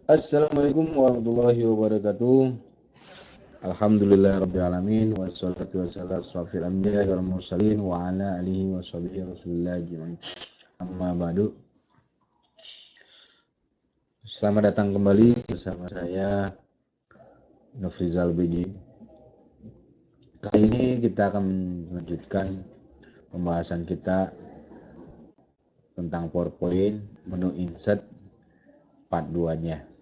Assalamualaikum warahmatullahi wabarakatuh. Alhamdulillahirrabbilalamin. Wassalatu wassalamu asrafil anbiya wal mursalin wa ala alihi wa sahbihi rasulillah ajmain. Amma ba'du. Selamat datang kembali bersama saya Nofrizal BG. Kali ini kita akan melanjutkan pembahasan kita tentang PowerPoint menu insert part 2-nya.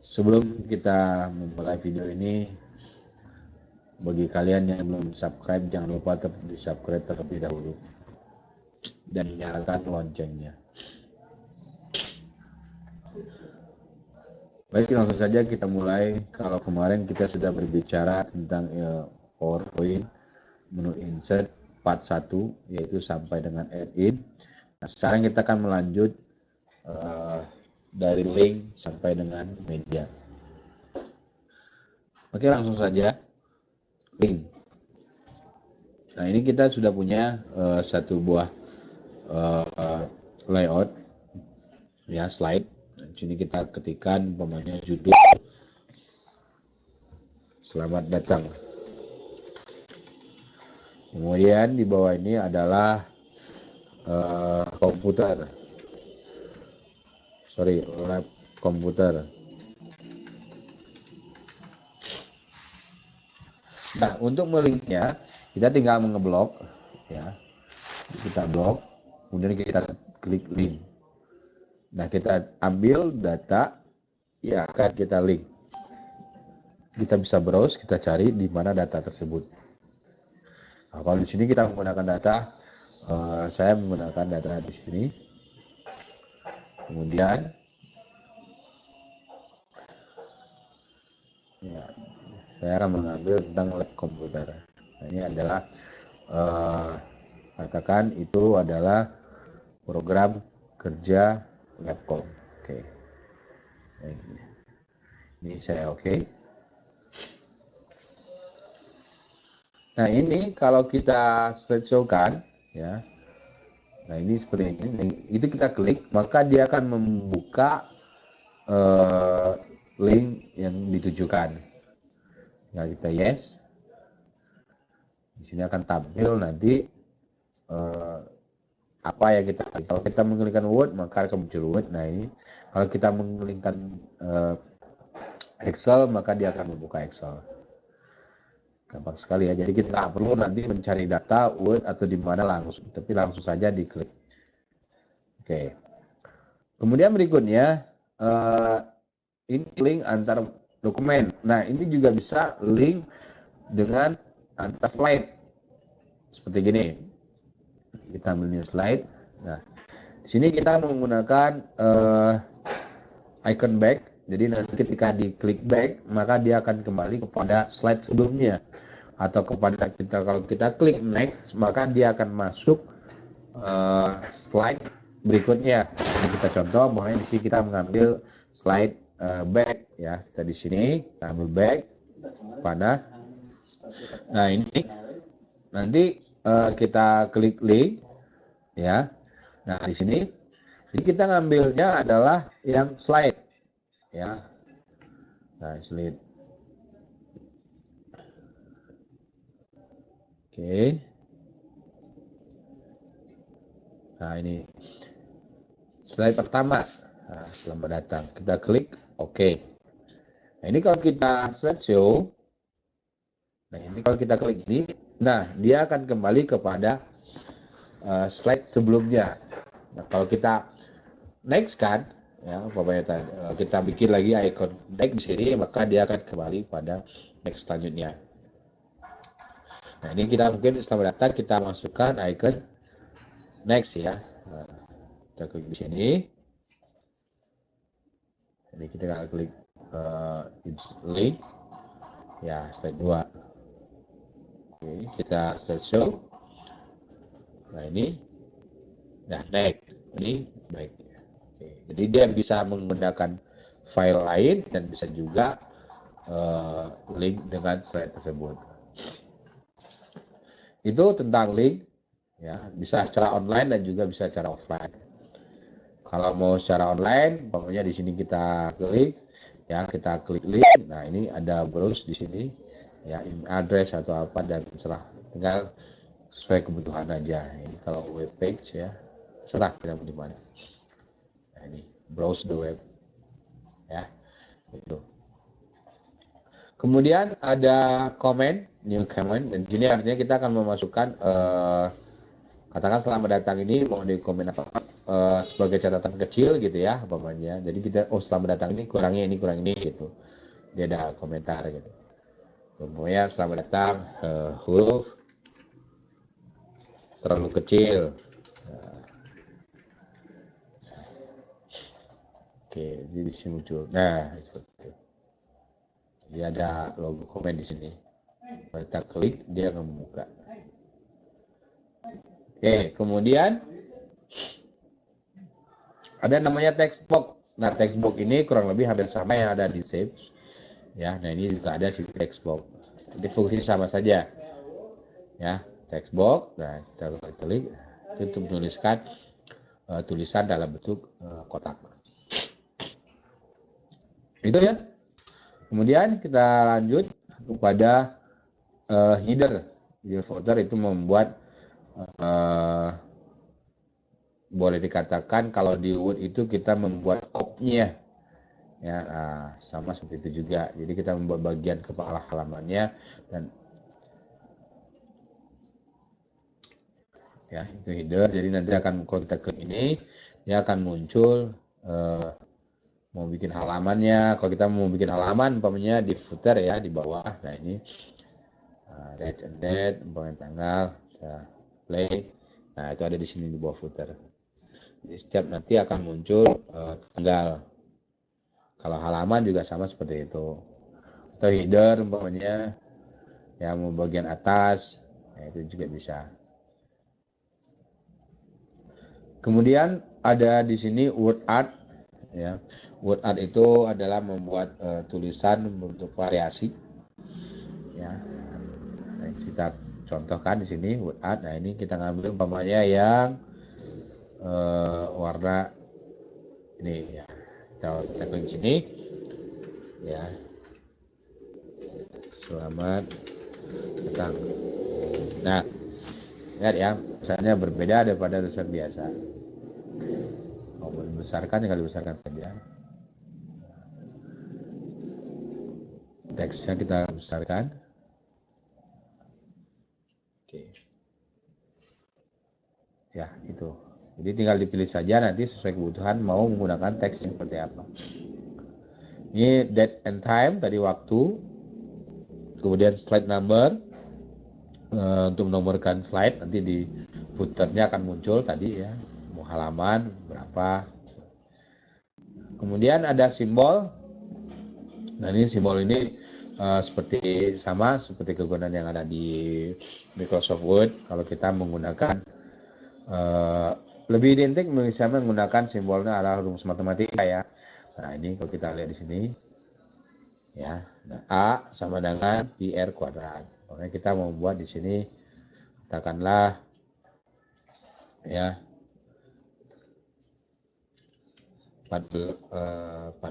Sebelum kita memulai video ini, bagi kalian yang belum subscribe, jangan lupa di subscribe terlebih dahulu dan nyalakan loncengnya. Baik, langsung saja kita mulai. Kalau kemarin kita sudah berbicara tentang PowerPoint menu insert part 1, yaitu sampai dengan add-in. Nah, sekarang kita akan melanjut dari link sampai dengan media. Oke, langsung saja link. Nah, ini kita sudah punya satu buah layout ya, slide. Di sini kita ketikkan umpamanya judul selamat datang. Kemudian di bawah ini adalah lab komputer. Nah, untuk melinknya kita tinggal mengeblok ya. Kita blok, kemudian kita klik link. Nah, kita ambil data yang akan kita link. Kita bisa browse, kita cari di mana data tersebut. Nah, kalau di sini kita menggunakan data, saya menggunakan data di sini. Kemudian, ya, saya akan mengambil tentang lab komputer. Nah, ini adalah katakan itu adalah program kerja Labcom. Oke. Ini saya oke. Nah, ini kalau kita slideshow-kan ya. Nah, ini seperti ini. Itu kita klik, maka dia akan membuka link yang ditujukan. Nah, kita yes. Di sini akan tampil nanti apa yang kita, kalau kita mengklikkan Word maka akan muncul Word. Nah, ini kalau kita mengklikkan Excel maka dia akan membuka Excel. Gampang sekali ya. Jadi kita nggak perlu nanti mencari data Word atau di mana langsung, tapi langsung saja diklik. Oke. Kemudian berikutnya ini link antar dokumen. Nah, ini juga bisa link dengan antar slide seperti gini. Kita ambil new slide. Nah, di sini kita menggunakan icon back. Jadi nanti ketika diklik back, maka dia akan kembali kepada slide sebelumnya. Atau kepada kalau kita klik next, maka dia akan masuk slide berikutnya. Jadi kita contoh, makanya di sini kita mengambil slide back ya. Kita di sini kita ambil back pada. Nah, ini nanti kita klik link ya. Nah, di sini jadi kita ngambilnya adalah yang slide ya. Nah, slide. Oke. Nah, ini slide pertama. Nah, selamat datang. Kita klik oke. Nah, ini kalau kita slideshow. Nah, ini kalau kita klik ini, nah dia akan kembali kepada slide sebelumnya. Nah, kalau kita next kan, ya, kita bikin lagi icon next di sini, maka dia akan kembali pada next selanjutnya. Nah, ini kita mungkin setelah data kita masukkan icon next ya. Nah, kita klik di sini. Jadi kita klik link ya, slide 2. Oke, kita slideshow. Nah, ini nah next ini baik. Oke, jadi dia bisa menggunakan file lain dan bisa juga link dengan slide tersebut. Itu tentang link ya, bisa secara online dan juga bisa secara offline. Kalau mau secara online, pokoknya di sini kita klik, ya kita klik link. Nah ini ada browse di sini, ya email address atau apa dan terserah, tinggal sesuai kebutuhan aja. Ini kalau web page ya, terserah kita mau di mana. Nah ini browse the web, ya itu. Kemudian ada comment, new comment, dan di sini artinya kita akan memasukkan katakan selamat datang ini mau di komen apa sebagai catatan kecil gitu ya umpamanya. Jadi kita selamat datang ini kurangnya ini kurang ini gitu. Dia ada komentar gitu. Kemudian selamat datang huruf terlalu kecil. Oke, jadi di sini muncul. Nah, seperti itu. Jadi ada logo komen di sini. Kalau kita klik dia akan membuka. Oke, kemudian ada namanya text box. Nah, text box ini kurang lebih hampir sama yang ada di Save. Ya, nah ini juga ada si text box. Jadi fungsi sama saja. Ya, text box. Nah, kita klik itu untuk menuliskan tulisan dalam bentuk kotak. Itu ya. Kemudian kita lanjut kepada header. Header footer itu membuat boleh dikatakan kalau di Word itu kita membuat kopnya. Ya, sama seperti itu juga. Jadi kita membuat bagian kepala halamannya dan ya itu header. Jadi nanti akan kalau kita klik ini dia akan muncul mau bikin halamannya. Kalau kita mau bikin halaman umpamanya di footer ya di bawah. Nah ini date and date, umpamanya tanggal, ya, play. Nah itu ada di sini di bawah footer. Jadi setiap nanti akan muncul tanggal. Kalau halaman juga sama seperti itu. Atau header umpamanya ya mau bagian atas, ya, itu juga bisa. Kemudian ada di sini word art, ya. Word art itu adalah membuat tulisan bentuk variasi, ya. Nah, kita contohkan di sini word art. Nah ini kita ngambil umpamanya yang warna ini, ya. Kita klik sini, ya. Selamat datang. Nah, lihat ya, misalnya berbeda daripada tulisan biasa. Mau dibesarkan tinggal dibesarkan saja. Teksnya kita besarkan. Oke. Ya, itu. Jadi tinggal dipilih saja nanti sesuai kebutuhan mau menggunakan teks seperti apa. Ini date and time tadi waktu. Kemudian slide number untuk menomorkan slide nanti di footernya akan muncul tadi ya. Mau halaman berapa. Kemudian ada simbol. Nah ini simbol ini seperti sama seperti kegunaan yang ada di Microsoft Word. Kalau kita menggunakan lebih identik misalnya menggunakan simbolnya adalah rumus matematika ya. Nah ini kalau kita lihat di sini ya, nah, A sama dengan PR kuadrat. Makanya kita mau buat di sini katakanlah ya 14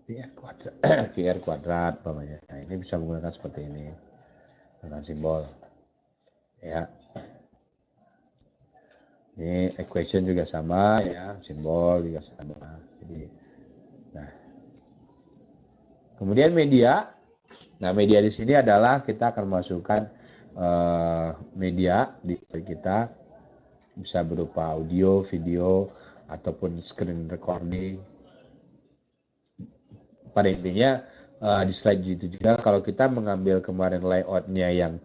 PR kuadrat PR kuadrat umpamanya. Nah, ini bisa menggunakan seperti ini dengan simbol ya. Ini equation juga sama ya, simbol juga sama. Jadi nah. Kemudian media. Nah, media di sini adalah kita akan masukkan media di kita bisa berupa audio, video ataupun screen recording. Pada intinya di slide itu juga kalau kita mengambil kemarin layoutnya yang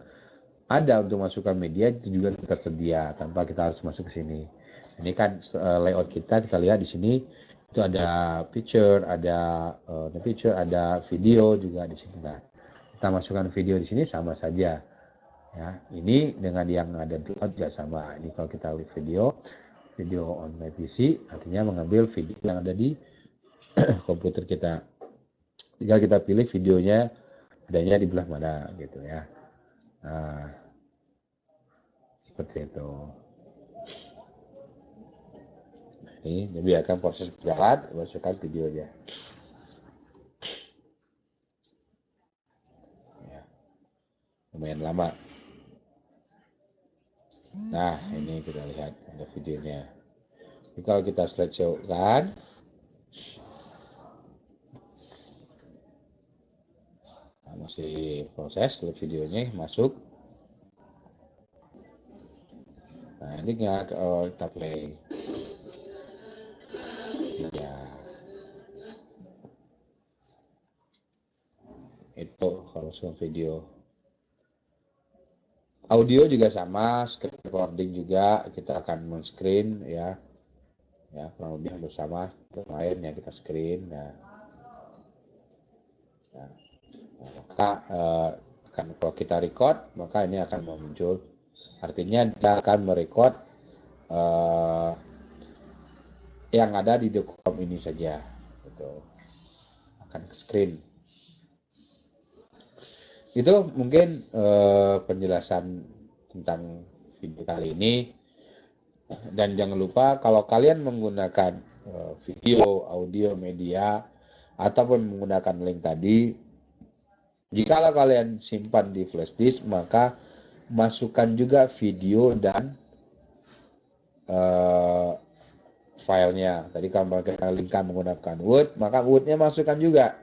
ada untuk masukkan media itu juga tersedia tanpa kita harus masuk ke sini. Ini kan layout kita lihat di sini itu ada picture, ada video juga di sini. Nah, kita masukkan video di sini sama saja. Ya, ini dengan yang ada di layout juga sama. Ini kalau kita lihat video on my PC artinya mengambil video yang ada di komputer kita. Tinggal kita pilih videonya adanya di belah mana gitu ya. Nah, seperti itu. Ini biarkan proses berjalan, masukkan videonya. Ya, lumayan lama. Nah, ini kita lihat ada videonya. Jadi kalau kita slideshow kan, nah, masih proses videonya masuk. Nah, ini kita play. Ya, itu kalau soal video. Audio juga sama, screen recording juga kita akan men-screen ya. Ya, kurang lebih hampir sama. Kemarin ya kita screen. Nah, maka kalau kita record, maka ini akan muncul. Artinya dia akan merecord yang ada di dokumen ini saja. Gitu. Akan ke screen. Itu mungkin penjelasan tentang video kali ini. Dan jangan lupa kalau kalian menggunakan video, audio, media, ataupun menggunakan link tadi, jikalau kalian simpan di flash disk, maka masukkan juga video dan filenya. Tadi kalau kita linkkan menggunakan Word, maka Word-nya masukkan juga.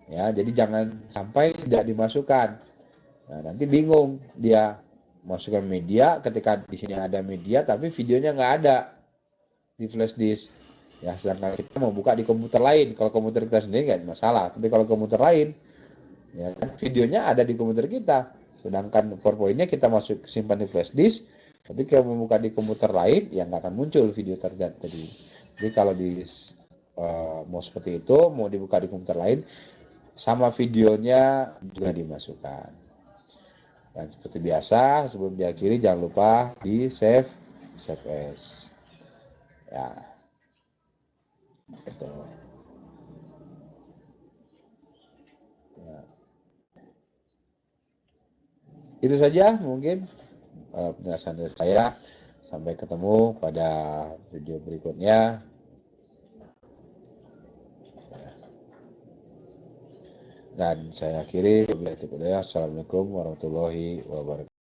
Ya, jadi jangan sampai tidak dimasukkan. Nah, nanti bingung dia masukkan media ketika di sini ada media tapi videonya nggak ada di flash disk. Ya, sedangkan kita mau buka di komputer lain. Kalau komputer kita sendiri nggak masalah, tapi kalau komputer lain, ya kan videonya ada di komputer kita. Sedangkan PowerPoint-nya kita masuk simpan di flash disk, tapi kalau membuka di komputer lain, ya nggak akan muncul video tadi. Jadi kalau mau seperti itu, mau dibuka di komputer lain, sama videonya juga dimasukkan. Dan seperti biasa, sebelum diakhiri jangan lupa di save as. Ya, itu. Ya. Itu saja mungkin penjelasan dari saya. Sampai ketemu pada video berikutnya. Dan saya akhiri. Assalamualaikum warahmatullahi wabarakatuh.